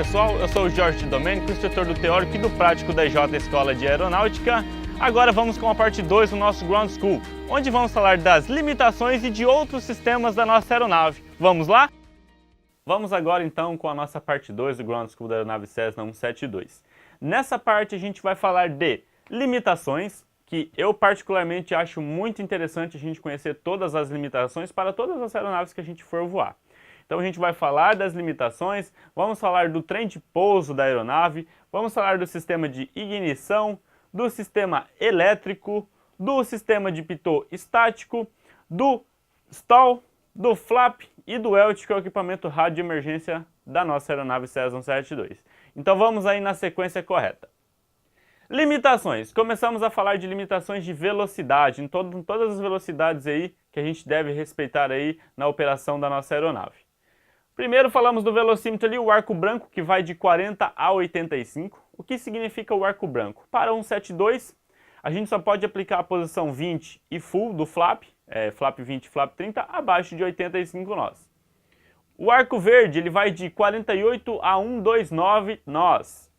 pessoal, eu sou o Jorge Domênico, instrutor do teórico e do prático da EJ Escola de Aeronáutica. Agora vamos com a parte 2 do nosso Ground School, onde vamos falar das limitações e de outros sistemas da nossa aeronave. Vamos lá? Vamos agora então com a nossa parte 2 do Ground School da aeronave Cessna 172. Nessa parte a gente vai falar de limitações, que eu particularmente acho muito interessante a gente conhecer todas as limitações para todas as aeronaves que a gente for voar. Então a gente vai falar das limitações, vamos falar do trem de pouso da aeronave, vamos falar do sistema de ignição, do sistema elétrico, do sistema de pitô estático, do stall, do flap e do ELT, que é o equipamento rádio de emergência da nossa aeronave Cessna 172. Então vamos aí na sequência correta. Limitações. Começamos a falar de limitações de velocidade, em todas as velocidades aí que a gente deve respeitar aí na operação da nossa aeronave. Primeiro falamos do velocímetro ali, o arco branco, que vai de 40 a 85. O que significa o arco branco? Para 172, a gente só pode aplicar a posição 20 e full do flap, flap 20 e flap 30, abaixo de 85 nós. O arco verde ele vai de 48 a 129 nós.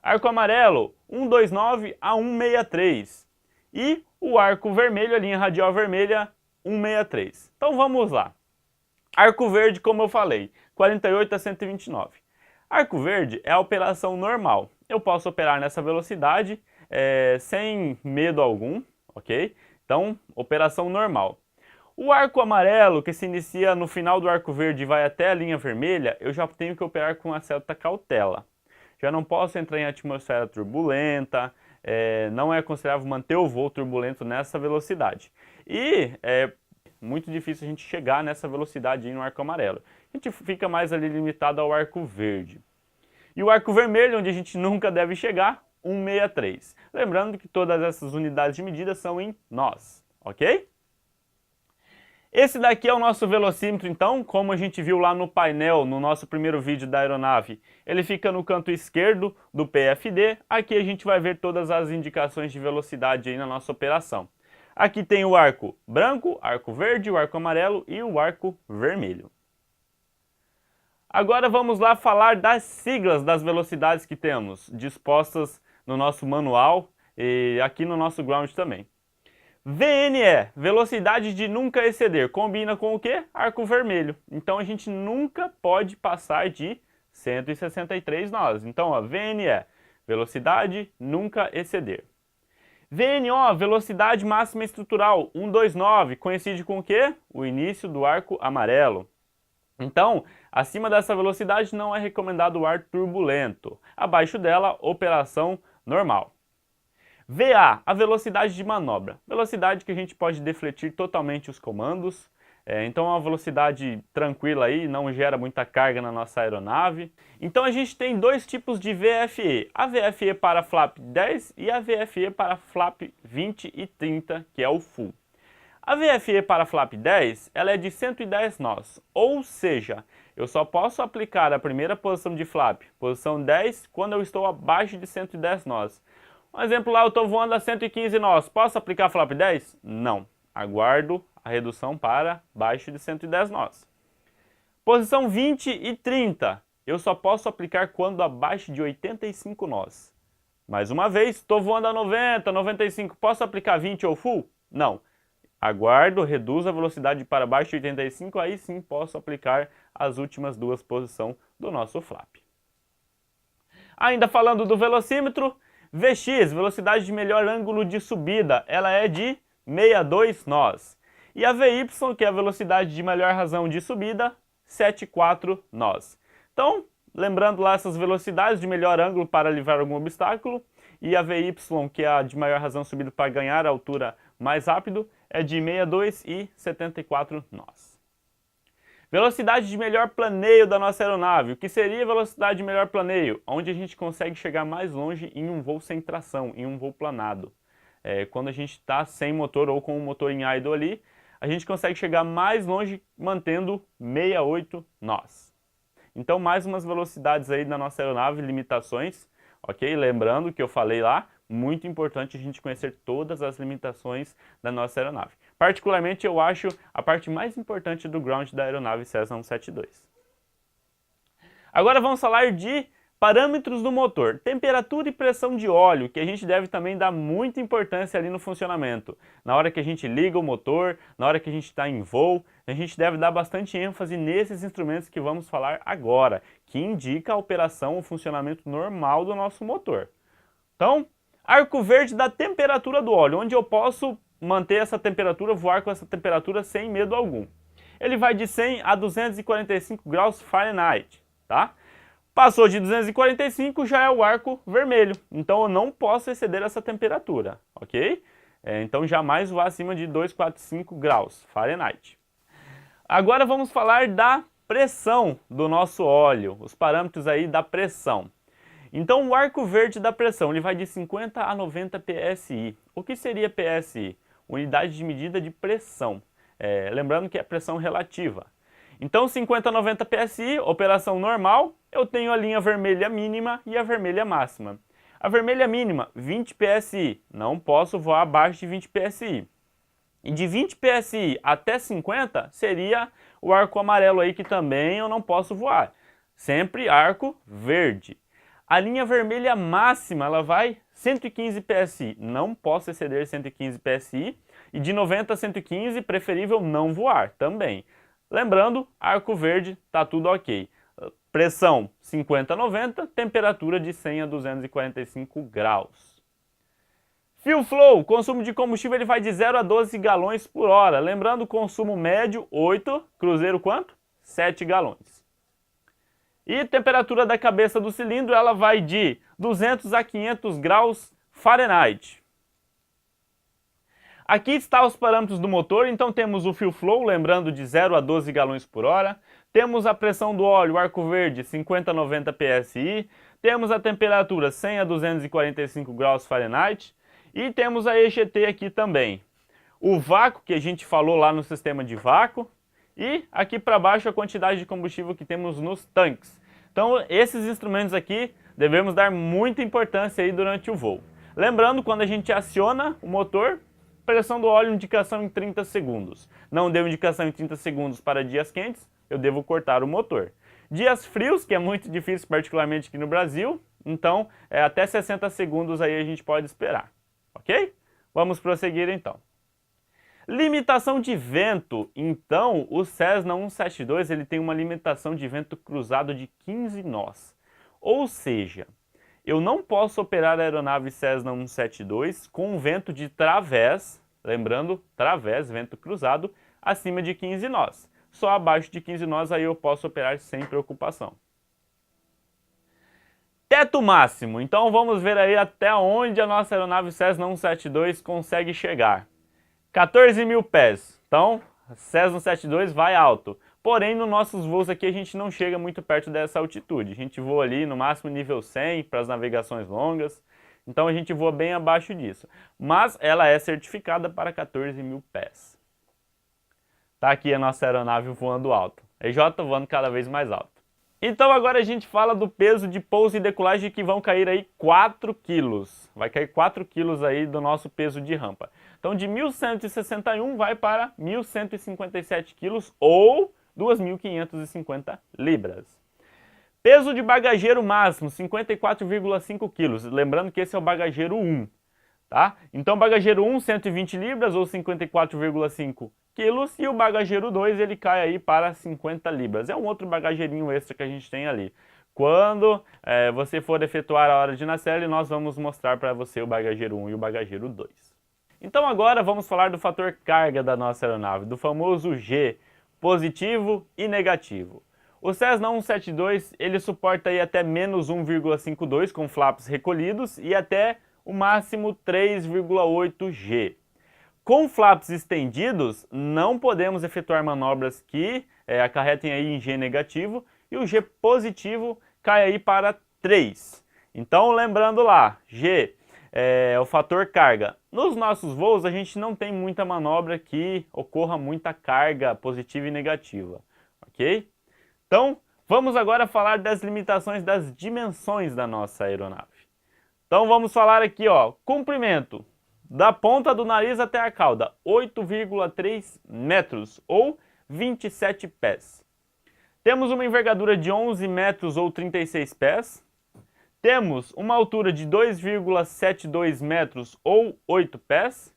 Arco amarelo, 129 a 163. E o arco vermelho, a linha radial vermelha, 163. Então vamos lá. Arco verde, como eu falei, 48 a 129. Arco verde é a operação normal. Eu posso operar nessa velocidade sem medo algum, ok? Então, operação normal. O arco amarelo, que se inicia no final do arco verde e vai até a linha vermelha, eu já tenho que operar com uma certa cautela. Já não posso entrar em atmosfera turbulenta, não é aconselhável manter o voo turbulento nessa velocidade. E muito difícil a gente chegar nessa velocidade aí no arco amarelo. A gente fica mais ali limitado ao arco verde. E o arco vermelho, onde a gente nunca deve chegar, 163. Lembrando que todas essas unidades de medida são em nós, ok? Esse daqui é o nosso velocímetro, então, como a gente viu lá no painel, no nosso primeiro vídeo da aeronave. Ele fica no canto esquerdo do PFD. Aqui a gente vai ver todas as indicações de velocidade aí na nossa operação. Aqui tem o arco branco, arco verde, o arco amarelo e o arco vermelho. Agora vamos lá falar das siglas das velocidades que temos dispostas no nosso manual e aqui no nosso ground também. VNE, velocidade de nunca exceder, combina com o quê? Arco vermelho. Então a gente nunca pode passar de 163 nós. Então, ó, VNE, velocidade nunca exceder. VNO, velocidade máxima estrutural, 129, coincide com o quê? O início do arco amarelo. Então, acima dessa velocidade não é recomendado o ar turbulento. Abaixo dela, operação normal. VA, a velocidade de manobra. Velocidade que a gente pode defletir totalmente os comandos. Então é uma velocidade tranquila aí, não gera muita carga na nossa aeronave. Então a gente tem dois tipos de VFE. A VFE para flap 10 e a VFE para flap 20 e 30, que é o full. A VFE para flap 10, ela é de 110 nós, ou seja, eu só posso aplicar a primeira posição de flap, posição 10, quando eu estou abaixo de 110 nós. Um exemplo lá, eu estou voando a 115 nós, posso aplicar flap 10? Não, aguardo a redução para abaixo de 110 nós. Posição 20 e 30, eu só posso aplicar quando abaixo de 85 nós. Mais uma vez, estou voando a 90, 95, posso aplicar 20 ou full? Não. Aguardo, reduzo a velocidade para baixo de 85, aí sim posso aplicar as últimas duas posições do nosso flap. Ainda falando do velocímetro, VX, velocidade de melhor ângulo de subida, ela é de 62 nós. E a VY, que é a velocidade de melhor razão de subida, 74 nós. Então, lembrando lá essas velocidades de melhor ângulo para livrar algum obstáculo, e a VY, que é a de maior razão de subida para ganhar a altura mais rápido, é de 62 e 74 nós. Velocidade de melhor planeio da nossa aeronave. O que seria a velocidade de melhor planeio? Onde a gente consegue chegar mais longe em um voo sem tração, em um voo planado. Quando a gente está sem motor ou com o motor em idle ali, a gente consegue chegar mais longe mantendo 68 nós. Então, mais umas velocidades aí da nossa aeronave, limitações, ok? Lembrando que eu falei lá, muito importante a gente conhecer todas as limitações da nossa aeronave. Particularmente, eu acho a parte mais importante do ground da aeronave Cessna 172. Agora vamos falar de Parâmetros do motor, temperatura e pressão de óleo, que a gente deve também dar muita importância ali no funcionamento. Na hora que a gente liga o motor, na hora que a gente está em voo, a gente deve dar bastante ênfase nesses instrumentos que vamos falar agora, que indica a operação, o funcionamento normal do nosso motor. Então, arco verde da temperatura do óleo, onde eu posso manter essa temperatura, voar com essa temperatura sem medo algum. Ele vai de 100 a 245 graus Fahrenheit, tá? Passou de 245 já é o arco vermelho, então eu não posso exceder essa temperatura, ok? Então jamais voar acima de 245 graus Fahrenheit. Agora vamos falar da pressão do nosso óleo, os parâmetros aí da pressão. Então o arco verde da pressão ele vai de 50 a 90 PSI. O que seria PSI? Unidade de medida de pressão. Lembrando que é pressão relativa. Então 50 a 90 PSI, operação normal, eu tenho a linha vermelha mínima e a vermelha máxima. A vermelha mínima, 20 PSI, não posso voar abaixo de 20 PSI. E de 20 PSI até 50 seria o arco amarelo aí que também eu não posso voar. Sempre arco verde. A linha vermelha máxima, ela vai 115 PSI, não posso exceder 115 PSI. E de 90 a 115, preferível não voar também. Lembrando, arco verde, tá tudo ok. Pressão 50 a 90, temperatura de 100 a 245 graus. Fuel flow, consumo de combustível ele vai de 0 a 12 galões por hora. Lembrando, consumo médio 8, cruzeiro quanto? 7 galões. E temperatura da cabeça do cilindro ela vai de 200 a 500 graus Fahrenheit. Aqui está os parâmetros do motor, então temos o fuel flow, lembrando de 0 a 12 galões por hora. Temos a pressão do óleo, arco verde, 50 a 90 PSI. Temos a temperatura 100 a 245 graus Fahrenheit. E temos a EGT aqui também. O vácuo que a gente falou lá no sistema de vácuo. E aqui para baixo a quantidade de combustível que temos nos tanques. Então esses instrumentos aqui devemos dar muita importância aí durante o voo. Lembrando, quando a gente aciona o motor, pressão do óleo, indicação em 30 segundos. Não deu indicação em 30 segundos para dias quentes, eu devo cortar o motor. Dias frios, que é muito difícil, particularmente aqui no Brasil, então até 60 segundos aí a gente pode esperar, ok? Vamos prosseguir então. Limitação de vento. Então, o Cessna 172 ele tem uma limitação de vento cruzado de 15 nós. Ou seja, eu não posso operar a aeronave Cessna 172 com vento de través, lembrando, través, vento cruzado, acima de 15 nós. Só abaixo de 15 nós aí eu posso operar sem preocupação. Teto máximo. Então vamos ver aí até onde a nossa aeronave Cessna 172 consegue chegar. 14 mil pés. Então, Cessna 172 vai alto. Porém, nos nossos voos aqui a gente não chega muito perto dessa altitude. A gente voa ali no máximo nível 100 para as navegações longas. Então a gente voa bem abaixo disso. Mas ela é certificada para 14 mil pés. Tá aqui a nossa aeronave voando alto. EJ voando cada vez mais alto. Então agora a gente fala do peso de pouso e decolagem que vão cair aí 4 quilos. Vai cair 4 quilos aí do nosso peso de rampa. Então de 1.161 vai para 1.157 quilos ou 2.550 libras. Peso de bagageiro máximo, 54,5 quilos. Lembrando que esse é o bagageiro 1. Tá? Então bagageiro 1, 120 libras ou 54,5 quilos. E o bagageiro 2 ele cai aí para 50 libras. É um outro bagageirinho extra que a gente tem ali. Quando você for efetuar a hora de nacelle, nós vamos mostrar para você o bagageiro 1 e o bagageiro 2. Então agora vamos falar do fator carga da nossa aeronave, do famoso G, positivo e negativo. O Cessna 172 ele suporta aí até menos 1,52 com flaps recolhidos e até o máximo 3,8 G. Com flaps estendidos, não podemos efetuar manobras que acarretem aí em G negativo e o G positivo cai aí para 3. Então lembrando lá, G é o fator carga. Nos nossos voos a gente não tem muita manobra que ocorra muita carga positiva e negativa, ok? Então vamos agora falar das limitações das dimensões da nossa aeronave. Então vamos falar aqui, ó, comprimento da ponta do nariz até a cauda, 8,3 metros ou 27 pés. Temos uma envergadura de 11 metros ou 36 pés. temos uma altura de 2,72 metros ou 8 pés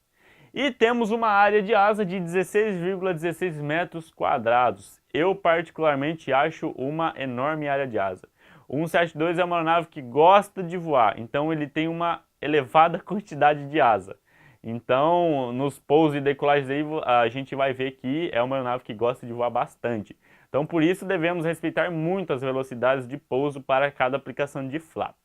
e temos uma área de asa de 16,16 metros quadrados. Eu particularmente acho uma enorme área de asa. O 172 é uma aeronave que gosta de voar, então ele tem uma elevada quantidade de asa. Então, nos pousos e decolagens aí, a gente vai ver que é uma aeronave que gosta de voar bastante. Então, por isso, devemos respeitar muito as velocidades de pouso para cada aplicação de flap.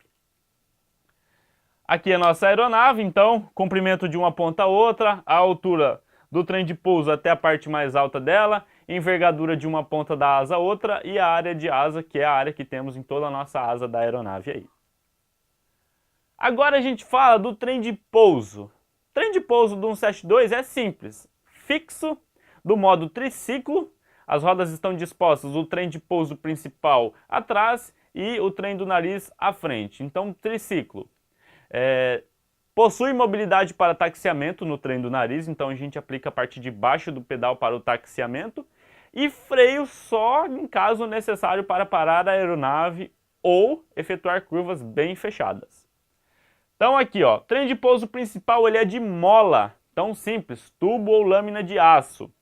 Aqui é a nossa aeronave, então, comprimento de uma ponta a outra, a altura do trem de pouso até a parte mais alta dela, envergadura de uma ponta da asa a outra e a área de asa, que é a área que temos em toda a nossa asa da aeronave aí. Agora a gente fala do trem de pouso. O trem de pouso do 172 é simples, fixo, do modo triciclo, as rodas estão dispostas, o trem de pouso principal atrás e o trem do nariz à frente, então triciclo. Possui mobilidade para taxiamento no trem do nariz, então a gente aplica a parte de baixo do pedal para o taxiamento e freio só em caso necessário para parar a aeronave ou efetuar curvas bem fechadas. Então aqui, ó, trem de pouso principal ele é de mola, tão simples, tubo ou lâmina de aço.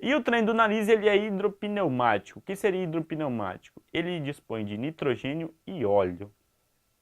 E o trem do nariz ele é hidropneumático. O que seria hidropneumático? Ele dispõe de nitrogênio e óleo.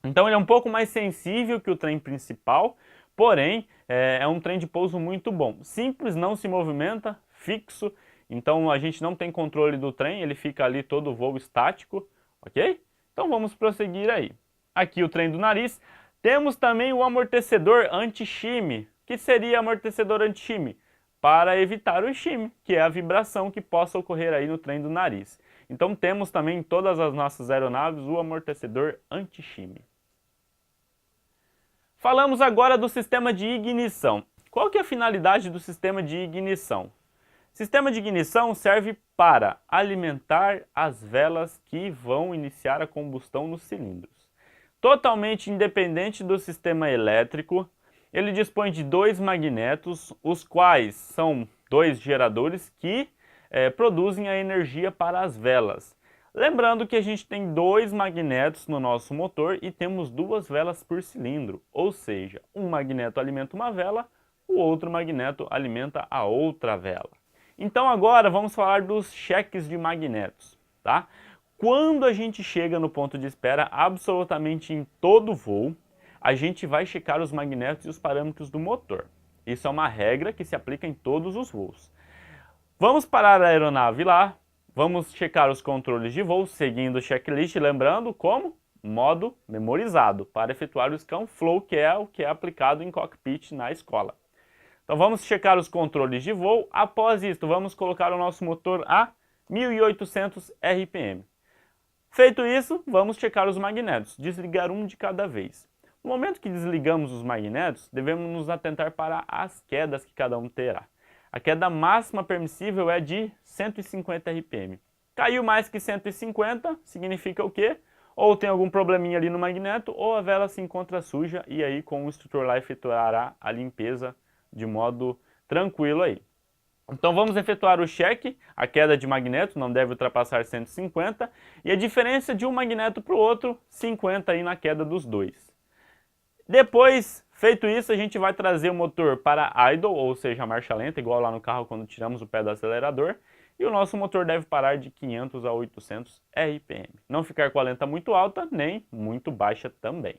Então ele é um pouco mais sensível que o trem principal, porém é um trem de pouso muito bom. Simples, não se movimenta, fixo, então a gente não tem controle do trem, ele fica ali todo o voo estático, ok? Então vamos prosseguir aí. Aqui o trem do nariz, temos também o amortecedor anti-shimmy. O que seria amortecedor anti-shimmy? Para evitar o shimmy, que é a vibração que possa ocorrer aí no trem do nariz. Então temos também em todas as nossas aeronaves o amortecedor anti-shimmy. Falamos agora do sistema de ignição. Qual que é a finalidade do sistema de ignição? O sistema de ignição serve para alimentar as velas que vão iniciar a combustão nos cilindros. Totalmente independente do sistema elétrico, ele dispõe de dois magnetos, os quais são dois geradores que produzem a energia para as velas. Lembrando que a gente tem dois magnetos no nosso motor e temos duas velas por cilindro, ou seja, um magneto alimenta uma vela, o outro magneto alimenta a outra vela. Então agora vamos falar dos cheques de magnetos, tá? Quando a gente chega no ponto de espera, absolutamente em todo voo, a gente vai checar os magnetos e os parâmetros do motor. Isso é uma regra que se aplica em todos os voos. Vamos parar a aeronave lá, vamos checar os controles de voo, seguindo o checklist, lembrando como? Modo memorizado, para efetuar o scan flow, que é o que é aplicado em cockpit na escola. Então vamos checar os controles de voo, após isso vamos colocar o nosso motor a 1800 RPM. Feito isso, vamos checar os magnetos, desligar um de cada vez. No momento que desligamos os magnetos, devemos nos atentar para as quedas que cada um terá. A queda máxima permissível é de 150 RPM. Caiu mais que 150, significa o quê? Ou tem algum probleminha ali no magneto, ou a vela se encontra suja, e aí com o instrutor lá efetuará a limpeza de modo tranquilo aí. Então vamos efetuar o cheque, a queda de magneto não deve ultrapassar 150, e a diferença de um magneto para o outro, 50 aí na queda dos dois. Depois, feito isso, a gente vai trazer o motor para idle, ou seja, marcha lenta, igual lá no carro quando tiramos o pé do acelerador. E o nosso motor deve parar de 500 a 800 RPM. Não ficar com a lenta muito alta, nem muito baixa também.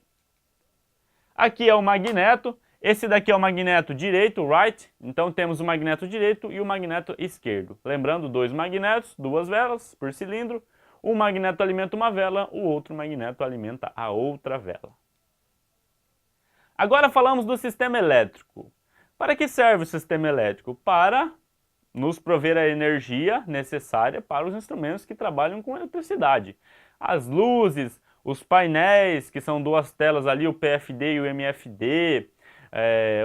Aqui é o magneto. Esse daqui é o magneto direito, right. Então temos o magneto direito e o magneto esquerdo. Lembrando, dois magnetos, duas velas por cilindro. Um magneto alimenta uma vela, o outro magneto alimenta a outra vela. Agora falamos do sistema elétrico. Para que serve o sistema elétrico? Para nos prover a energia necessária para os instrumentos que trabalham com eletricidade. As luzes, os painéis, que são duas telas ali, o PFD e o MFD,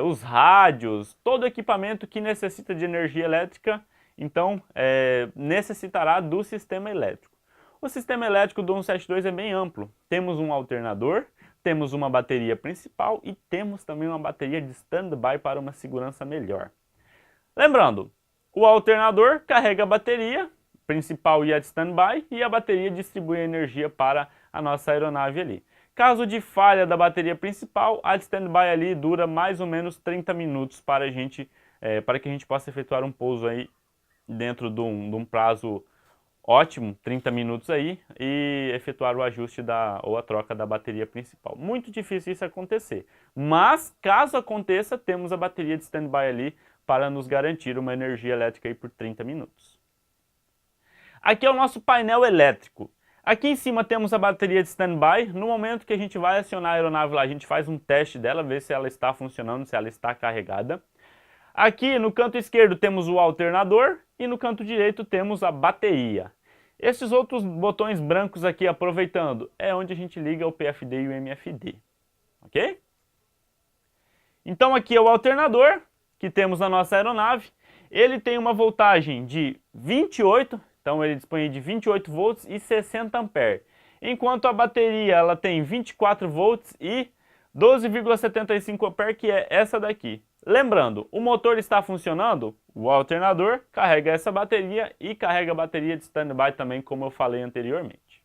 os rádios, todo equipamento que necessita de energia elétrica, então necessitará do sistema elétrico. O sistema elétrico do 172 é bem amplo. Temos um alternador, temos uma bateria principal e temos também uma bateria de stand-by para uma segurança melhor. Lembrando, o alternador carrega a bateria principal e a de stand-by e a bateria distribui a energia para a nossa aeronave ali. Caso de falha da bateria principal, a de standby ali dura mais ou menos 30 minutos para que a gente possa efetuar um pouso aí dentro de um prazo ótimo, 30 minutos aí, e efetuar o ajuste ou a troca da bateria principal. Muito difícil isso acontecer, mas caso aconteça, temos a bateria de standby ali para nos garantir uma energia elétrica aí por 30 minutos. Aqui é o nosso painel elétrico. Aqui em cima temos a bateria de standby. No momento que a gente vai acionar a aeronave lá, a gente faz um teste dela, ver se ela está funcionando, se ela está carregada. Aqui no canto esquerdo temos o alternador e no canto direito temos a bateria. Esses outros botões brancos aqui, aproveitando, é onde a gente liga o PFD e o MFD, ok? Então aqui é o alternador que temos na nossa aeronave. Ele tem uma voltagem de 28, então ele dispõe de 28 volts e 60 amperes. Enquanto a bateria ela tem 24 volts e 12,75 amperes, que é essa daqui. Lembrando, o motor está funcionando, o alternador carrega essa bateria e carrega a bateria de standby também, como eu falei anteriormente.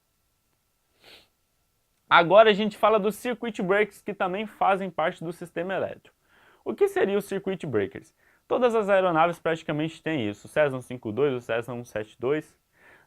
Agora a gente fala dos circuit breakers, que também fazem parte do sistema elétrico. O que seria os circuit breakers? Todas as aeronaves praticamente têm isso, o Cessna 152, o Cessna 172.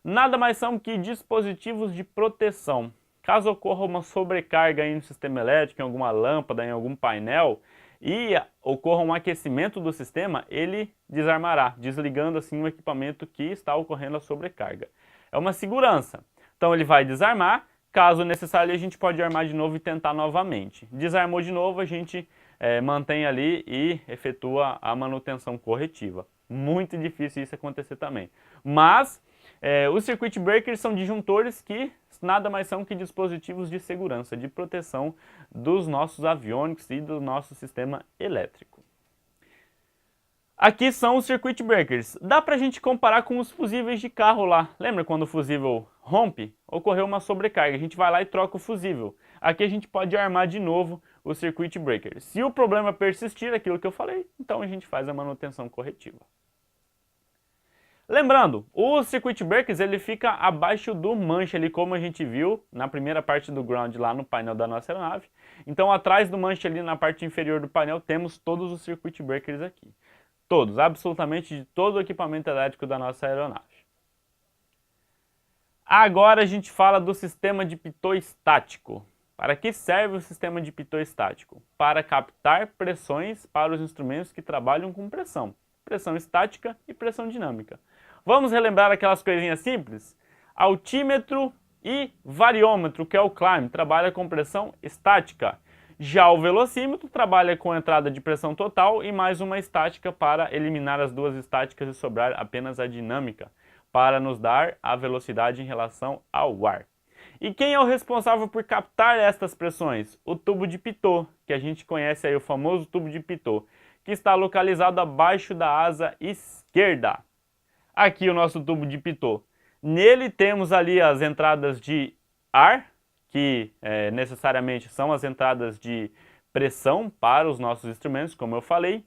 Nada mais são que dispositivos de proteção. Caso ocorra uma sobrecarga aí no sistema elétrico, em alguma lâmpada, em algum painel, e ocorra um aquecimento do sistema, ele desarmará, desligando assim o equipamento que está ocorrendo a sobrecarga. É uma segurança. Então ele vai desarmar, caso necessário a gente pode armar de novo e tentar novamente. Desarmou de novo, a gente mantém ali e efetua a manutenção corretiva. Muito difícil isso acontecer também. Mas os circuit breakers são disjuntores que nada mais são que dispositivos de segurança, de proteção dos nossos aviônicos e do nosso sistema elétrico. Aqui são os circuit breakers. Dá pra gente comparar com os fusíveis de carro lá. Lembra quando o fusível rompe? Ocorreu uma sobrecarga. A gente vai lá e troca o fusível. Aqui a gente pode armar de novo o circuit breaker. Se o problema persistir, aquilo que eu falei, então a gente faz a manutenção corretiva. Lembrando, o circuit breakers ele fica abaixo do manche ali, como a gente viu na primeira parte do ground lá no painel da nossa aeronave. Então atrás do manche ali na parte inferior do painel temos todos os circuit breakers aqui. Todos, absolutamente de todo o equipamento elétrico da nossa aeronave. Agora a gente fala do sistema de pitot estático. Para que serve o sistema de pitot estático? Para captar pressões para os instrumentos que trabalham com pressão. Pressão estática e pressão dinâmica. Vamos relembrar aquelas coisinhas simples? Altímetro e variômetro, que é o climb, trabalha com pressão estática. Já o velocímetro trabalha com entrada de pressão total e mais uma estática para eliminar as duas estáticas e sobrar apenas a dinâmica, para nos dar a velocidade em relação ao ar. E quem é o responsável por captar estas pressões? O tubo de pitot, que a gente conhece aí, o famoso tubo de pitot, que está localizado abaixo da asa esquerda. Aqui o nosso tubo de pitot. Nele temos ali as entradas de ar, que necessariamente são as entradas de pressão para os nossos instrumentos, como eu falei.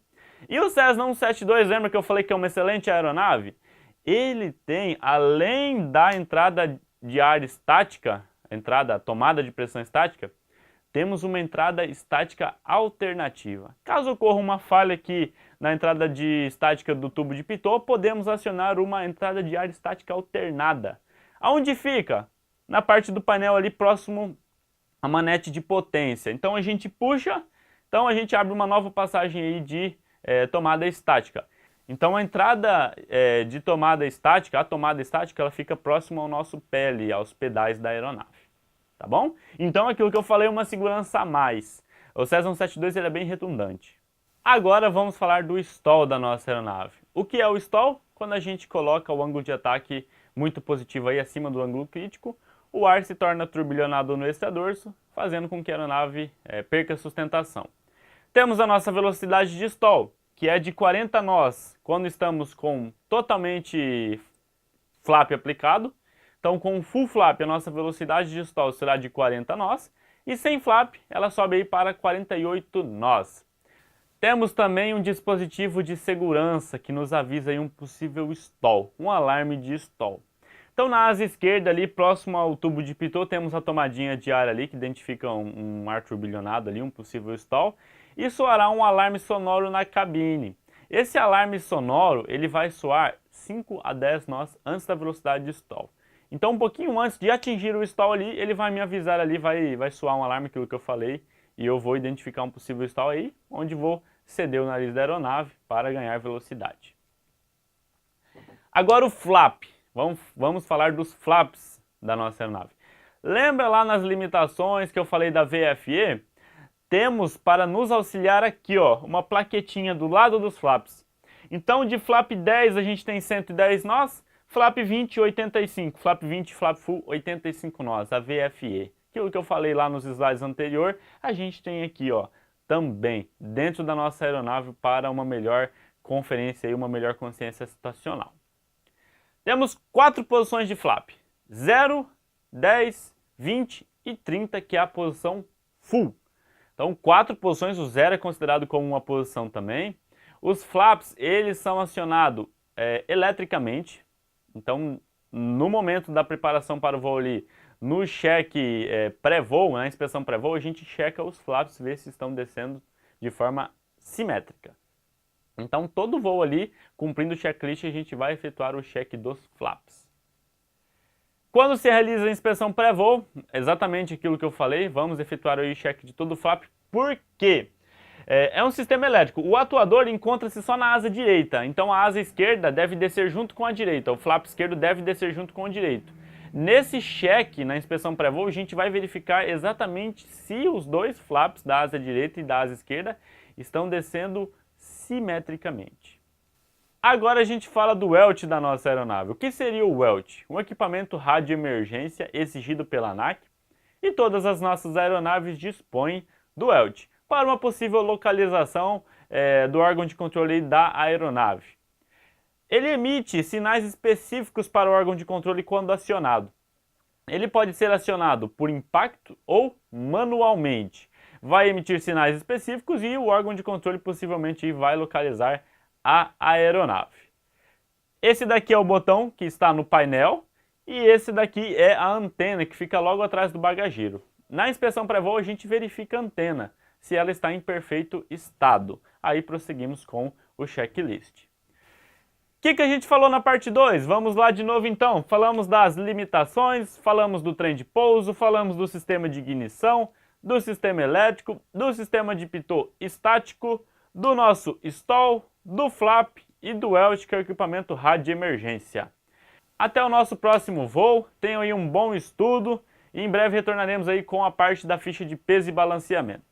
E o Cessna 172, lembra que eu falei que é uma excelente aeronave? Ele tem, além da entrada de ar estática, tomada de pressão estática, temos uma entrada estática alternativa. Caso ocorra uma falha aqui na entrada de estática do tubo de pitot, podemos acionar uma entrada de ar estática alternada. Aonde fica? Na parte do painel ali próximo à manete de potência. Então a gente puxa, então a gente abre uma nova passagem aí de tomada estática. Então a entrada de tomada estática, a tomada estática, ela fica próxima ao nosso pé ali, aos pedais da aeronave. Tá bom? Então aquilo que eu falei é uma segurança a mais. O Cessna 172 ele é bem redundante. Agora vamos falar do stall da nossa aeronave. O que é o stall? Quando a gente coloca o ângulo de ataque muito positivo aí acima do ângulo crítico, o ar se torna turbilhonado no extradorso, fazendo com que a aeronave perca sustentação. Temos a nossa velocidade de stall, que é de 40 nós quando estamos com totalmente flap aplicado. Então com full flap a nossa velocidade de stall será de 40 nós e sem flap ela sobe aí para 48 nós. Temos também um dispositivo de segurança que nos avisa aí um possível stall, um alarme de stall. Então na asa esquerda ali, próximo ao tubo de pitot, temos a tomadinha de ar ali, que identifica um ar turbilhonado ali, um possível stall, e soará um alarme sonoro na cabine. Esse alarme sonoro, ele vai soar 5 a 10 nós antes da velocidade de stall. Então um pouquinho antes de atingir o stall ali, ele vai me avisar ali, vai soar um alarme, aquilo que eu falei, e eu vou identificar um possível stall aí, onde vou ceder o nariz da aeronave para ganhar velocidade. Agora o flap. Vamos falar dos flaps da nossa aeronave. Lembra lá nas limitações que eu falei da VFE? Temos para nos auxiliar aqui, ó, uma plaquetinha do lado dos flaps. Então de flap 10 a gente tem 110 nós, flap 20 85, flap 20 flap full 85 nós, a VFE. Aquilo que eu falei lá nos slides anteriores, a gente tem aqui, ó, também dentro da nossa aeronave para uma melhor conferência e uma melhor consciência situacional. Temos 4 posições de flap, 0, 10, 20 e 30, que é a posição full. Então 4 posições, o 0 é considerado como uma posição também. Os flaps, eles são acionados eletricamente, então no momento da preparação para o voo ali, no cheque pré-voo, na inspeção pré-voo, a gente checa os flaps, vê se estão descendo de forma simétrica. Então, todo voo ali, cumprindo o checklist, a gente vai efetuar o check dos flaps. Quando se realiza a inspeção pré-voo, exatamente aquilo que eu falei, vamos efetuar o check de todo o flap. Por quê? É um sistema elétrico. O atuador encontra-se só na asa direita, então a asa esquerda deve descer junto com a direita, o flap esquerdo deve descer junto com o direito. Nesse check, na inspeção pré-voo, a gente vai verificar exatamente se os dois flaps da asa direita e da asa esquerda estão descendo simetricamente. Agora a gente fala do WELT da nossa aeronave. O que seria o WELT? Um equipamento rádio emergência exigido pela ANAC, e todas as nossas aeronaves dispõem do WELT para uma possível localização do órgão de controle da aeronave. Ele emite sinais específicos para o órgão de controle quando acionado. Ele pode ser acionado por impacto ou manualmente. Vai emitir sinais específicos e o órgão de controle possivelmente vai localizar a aeronave. Esse daqui é o botão que está no painel e esse daqui é a antena que fica logo atrás do bagageiro. Na inspeção pré-voo a gente verifica a antena, se ela está em perfeito estado. Aí prosseguimos com o checklist. O que a gente falou na parte 2? Vamos lá de novo então. Falamos das limitações, falamos do trem de pouso, falamos do sistema de ignição, do sistema elétrico, do sistema de pitot estático, do nosso stall, do flap e do WELT, que é o equipamento rádio de emergência. Até o nosso próximo voo, tenham aí um bom estudo e em breve retornaremos aí com a parte da ficha de peso e balanceamento.